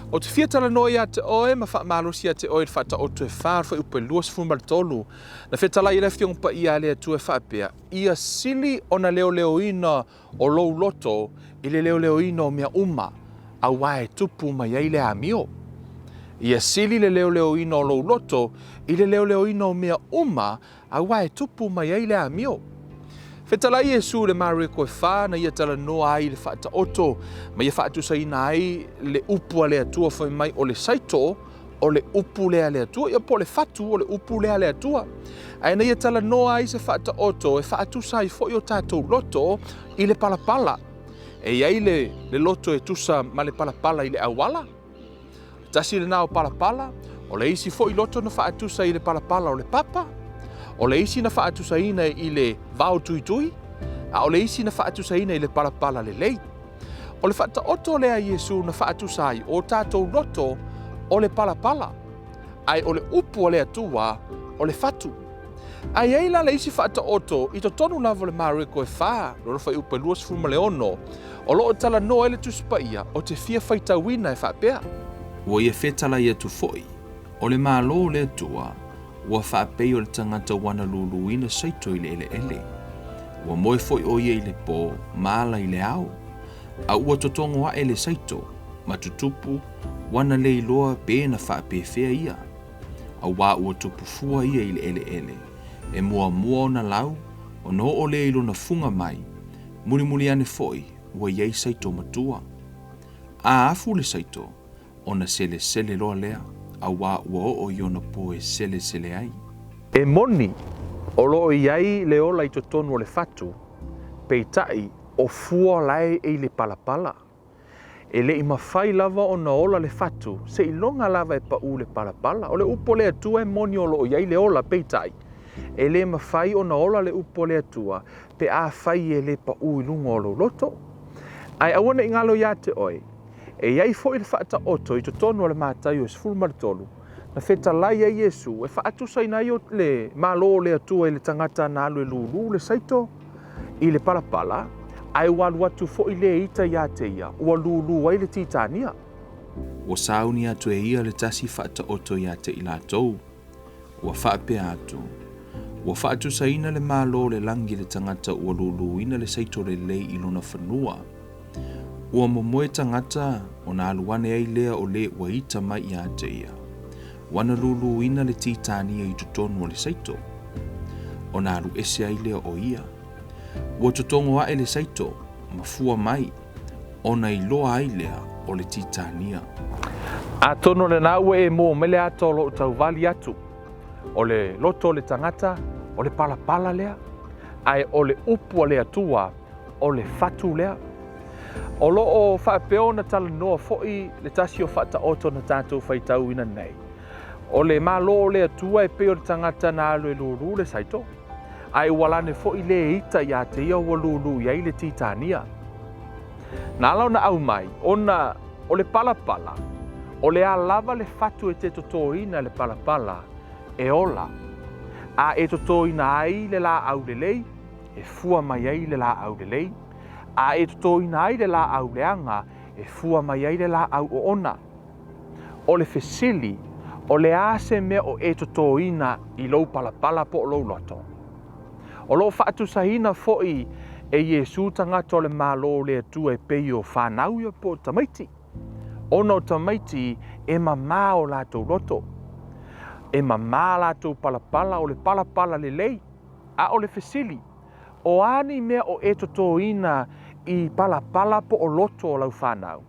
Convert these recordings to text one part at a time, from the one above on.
O te fiatala no ia te oe, ma wha malusi te oe wha ta o te whār wha upe luas fumar tolu. Na whetala i lefti pa ia lea tue whapea. Ia sili o na leo leo ina o lou loto, i le leo leo ina o mea uma, a wae tupu mai ai le amio. Ia sili le leo leo ina o lou loto, i le leo leo ina o mea uma, a wae tupu mai ai le amio. Whetala i Jesu le maru koe wha na ia tala noa ai le whaata oto, ma ia whaatu sa ina ai le upua le atua whai mai o le saito, o le upu lea le atua, ia po le whatu o le upu lea le atua. Ai na ia tala noa ai se whaata oto, e whaatu sa i fo i o tātou loto i le palapala. E iai le loto e tusa ma le palapala i le awala. Tasi le nao palapala, o le isi fo i loto na whaatu sa i le palapala o le papa. O le isi na whaatusaina i le vau tui tui, a o le isi na whaatusaina i le palapala le lei. O le whaata oto lea Jesu na whaatusai o tātou loto o le palapala. Ai o le upu o le atua o le whatu. Ai eila le isi whaata oto i to tonu lava le mariko e wha, loro whai upe luas fuma le ono, o loo tala no ele tuspaia o te fia whaitawina e whapea. Ua ia whetala ia tu foi, o le malo le atua, ua whaapei o le tangata wana luluina saito i le ele. Ua moe foi o ia i le pō, maala i le au. A ua totongo a ele saito, matutupu, wana le iloa pēna whaapewhea ia. A wā ua tupu fua ia i le ele. E mua o na lau, o no o le ilo na funga mai, muli ane foi, ua iei saito matua. A afu le saito, o na sele loa lea. A wā ua o iona po e sele ai. E moni, o loo iai le ola i totonu o le whatu, peitai o fua lai e le palapala. E le ima whai lava o na ola le whatu, se ilonga lava e pa u le palapala. O le upo le atua e moni o loo iai le ola peitai. E le ima whai o na ola le upo le atua, pe a whai e le pa u ilunga o lo loto. Ai awana ingalo ia te oi. E iai fo i le whaata oto i to tonu o le mātai o e sifuru maritolu. Na wheta lai a Jesu e whaatu saina i o le malo le atua i le tangata na alu e lulu le saito i le palapala. Ai walu atu fo i le ita ia te ia, ua lulu ai le titania. Ua sauni atu e ia le tasi whaata oto ia te i lātou. Ua whaapea atu. Ua whaatu saina le malo le langi le tangata ua lulu ina le saito le lei i lona whanua. Ua momoe tangata o na aluane ai lea o le ua ita mai i ate ia. Wana lulu ina le titania i tutonu o le saito. O na alu ese ai lea o ia. Ua tutongo a le saito, mafua mai, o na iloa ai lea o le titania. A tono le naue e mo mele ato lo tau vali atu. O le loto le tangata, o le palapala lea. Ai o le upu le atua, o le fatu lea. O loo whaapeo na tala noa fo'i le tasi o whaata oto na tātou whaitau ina nei. O le malo le atua e peo le tangata na alu e lulu le saito. Ai walane fo'i le ita ia te ia ua lulu iai le titania. Na alau na au mai, o le palapala, o le alava le fatu e te totoina le palapala, e ola. A e totoina ai le la au le lei, e fua mai ai le la au le lei. A e totoina ai le la au leanga, e fua mai ai le la au o ona. O le fesili, o le ase mea o e totoina i lou palapala po o lou loto. O loo whaatu sahina fo'i e Jesu tangata o le malo le atua e pei o whanau ia po tamaiti. Ono tamaiti e mamā o lātou loto. E mamā lātou palapala o le palapala le lei, a o le fesili. O ani mea o e totoina i palapala po o loto o lau whanau.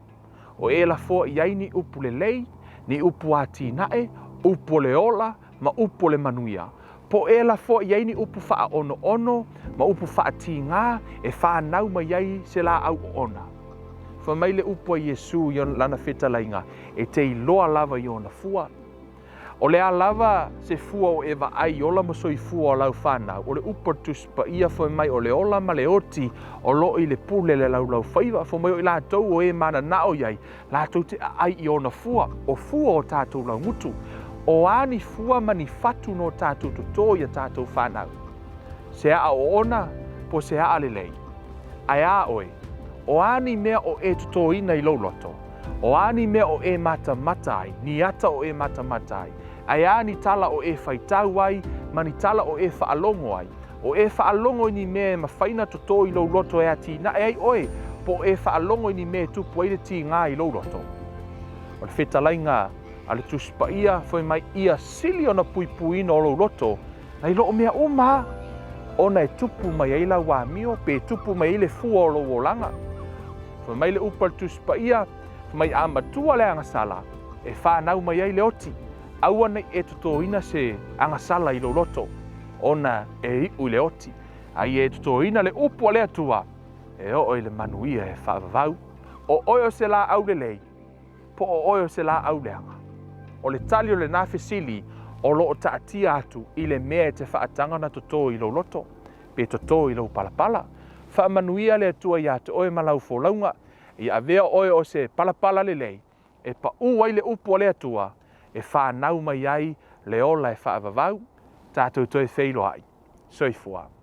O e la fo iai ni upu le lei, ni upu a tinae, upu le ola, ma upu le manuia. Po e la fo iai ni upu wha ono, ma upu wha tinga, e whanau ma iai se la au ona. Fa mai le upu a Jesu i lana wheta lainga, e te iloa lava i ona fua. O le a lava se fua o ewa ai ola masoi fua o lau whanau. O le upa tuspa ia fo mai o le ola ma le oti o lo i le pule le lau whaiva. Fo mai o i lātou o e mana nao iai. Lātou te ai i ona fua. O fua o tātou lau ngutu. O ani fua mani fatu no tātou tuto ia tātou whanau. Se a o ona po se a alelei. Ai a oe. O ani mea o e tuto ina i lau loto. O ani mea o e mata ai, ni ata o e mata ai. Ai ani tala o e whaitau ai, mani tala o e whaalongo ai. O e whaalongo ni mea ma whaina toto i lau loto e ati na e ai oe, po e whaalongo ni mea tupu eile ti ngā i lau loto. O le whetalai ngā, ale tuspa ia, foi mai ia sili o na puipuina o lau loto, na i loo mea uma, ona e tupu mai eila wā mio, pe tupu mai ele fua o lau olanga. Foi mai le upa le tuspa ia, mai amatua le angasala, e whanau mai ai le oti, aua nei e tutoina se angasala i lau loto, ona e iu le oti, ai e tutoina le upu le atua, e o le manuia e whaavavau, o oio se la au le lei, po o oio se la au le anga. O le tali o le nafesili, o loo taatia atu i le mea te whaatanga na toto i lau loto, pe toto i lau palapala, whaamanuia le atua i ate oe malau fōlaunga, i avea oe o se palapala le lei, e pa uai le upu le atua, e whanau mai ai le ola e whaavavau, tātou toi wheilo ai. Soifua.